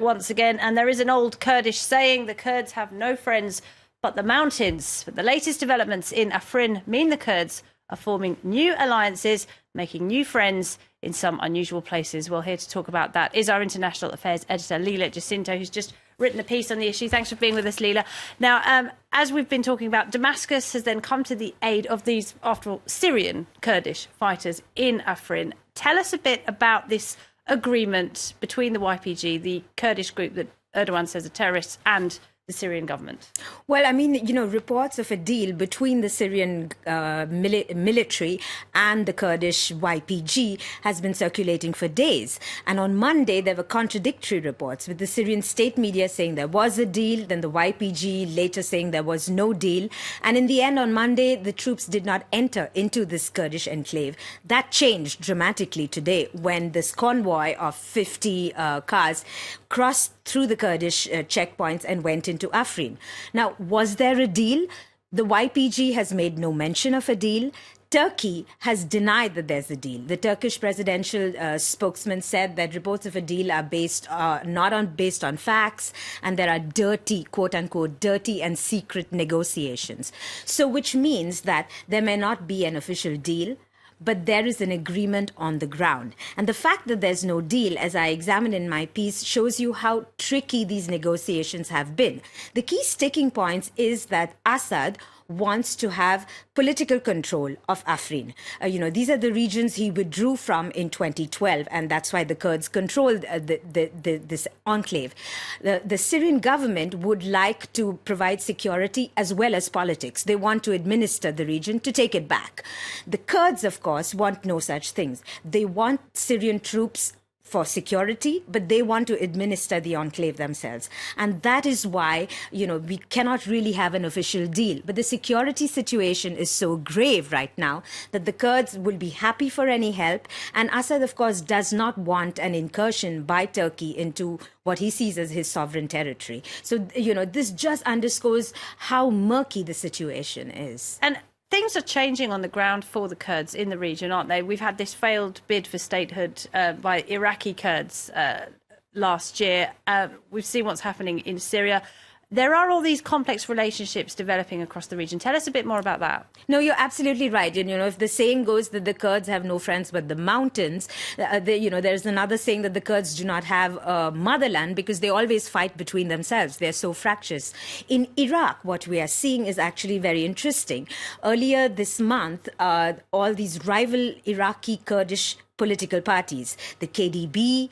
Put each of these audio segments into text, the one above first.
once again, and there is an old Kurdish saying: the Kurds have no friends but the mountains. But the latest developments in Afrin mean the Kurds are forming new alliances, making new friends in some unusual places. Well, here to talk about that is our international affairs editor, Leila Jacinto, who's just written a piece on the issue. Thanks for being with us, Leila. Now, as we've been talking about, Damascus has then come to the aid of these, after all, Syrian Kurdish fighters in Afrin. Tell us a bit about this agreement between the YPG, the Kurdish group that Erdogan says are terrorists, and the Syrian government. Well, I mean, reports of a deal between the Syrian military and the Kurdish YPG has been circulating for days. And on Monday, there were contradictory reports, with the Syrian state media saying there was a deal, then the YPG later saying there was no deal. And in the end, on Monday, the troops did not enter into this Kurdish enclave. That changed dramatically today when this convoy of 50 cars crossed through the Kurdish checkpoints and went into Afrin. Now, was there a deal? The YPG has made no mention of a deal. Turkey has denied that there's a deal. The Turkish presidential spokesman said that reports of a deal are based on facts, and there are dirty, quote unquote, dirty and secret negotiations. So, which means that there may not be an official deal, but there is an agreement on the ground. And the fact that there's no deal, as I examine in my piece, shows you how tricky these negotiations have been. The key sticking points is that Assad wants to have political control of Afrin. These are the regions he withdrew from in 2012, and that's why the Kurds controlled this enclave. The Syrian government would like to provide security as well as politics. They want to administer the region, to take it back. The Kurds, of course, want no such things. They want Syrian troops for security, but they want to administer the enclave themselves. And that is why, we cannot really have an official deal. But the security situation is so grave right now that the Kurds will be happy for any help. And Assad, of course, does not want an incursion by Turkey into what he sees as his sovereign territory. So, this just underscores how murky the situation is. And things are changing on the ground for the Kurds in the region, aren't they? We've had this failed bid for statehood by Iraqi Kurds last year. We've seen what's happening in Syria. There are all these complex relationships developing across the region. Tell us a bit more about that. No, you're absolutely right. If the saying goes that the Kurds have no friends but the mountains, there's another saying that the Kurds do not have a motherland because they always fight between themselves. They're so fractious. In Iraq, what we are seeing is actually very interesting. Earlier this month, all these rival Iraqi Kurdish political parties, the KDP,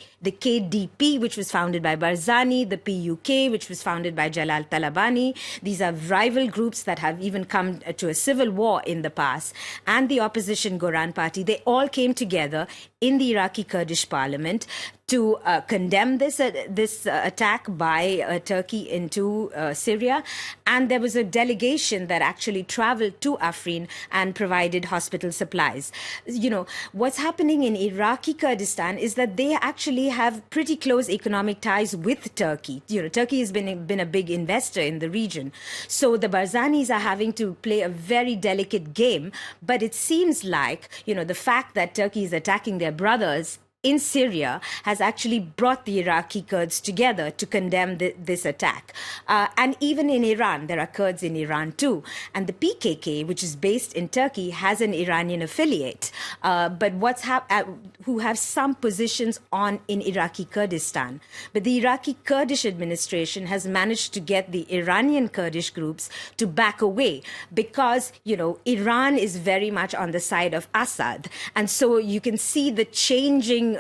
which was founded by Barzani, the PUK, which was founded by Jalal Talabani. These are rival groups that have even come to a civil war in the past. And the opposition Goran party, they all came together in the Iraqi Kurdish parliament to condemn this attack by Turkey into Syria. And there was a delegation that actually traveled to Afrin and provided hospital supplies. What's happening in Iraqi Kurdistan is that they actually have pretty close economic ties with Turkey. Turkey has been a big investor in the region. So the Barzanis are having to play a very delicate game. But it seems like, the fact that Turkey is attacking their brothers in Syria has actually brought the Iraqi Kurds together to condemn this attack. And even in Iran, there are Kurds in Iran too. And the PKK, which is based in Turkey, has an Iranian affiliate, but who have some positions in Iraqi Kurdistan. But the Iraqi Kurdish administration has managed to get the Iranian Kurdish groups to back away because, Iran is very much on the side of Assad. And so you can see the changing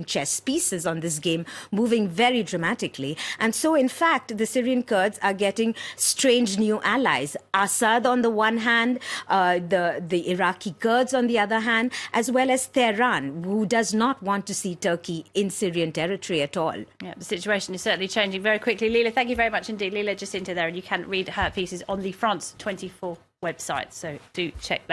chess pieces on this game moving very dramatically. And so, in fact, the Syrian Kurds are getting strange new allies. Assad on the one hand, the Iraqi Kurds on the other hand, as well as Tehran, who does not want to see Turkey in Syrian territory at all. Yeah, the situation is certainly changing very quickly. Leila, thank you very much indeed. Leila Jacinto there, and you can read her pieces on the France 24 website, so do check that.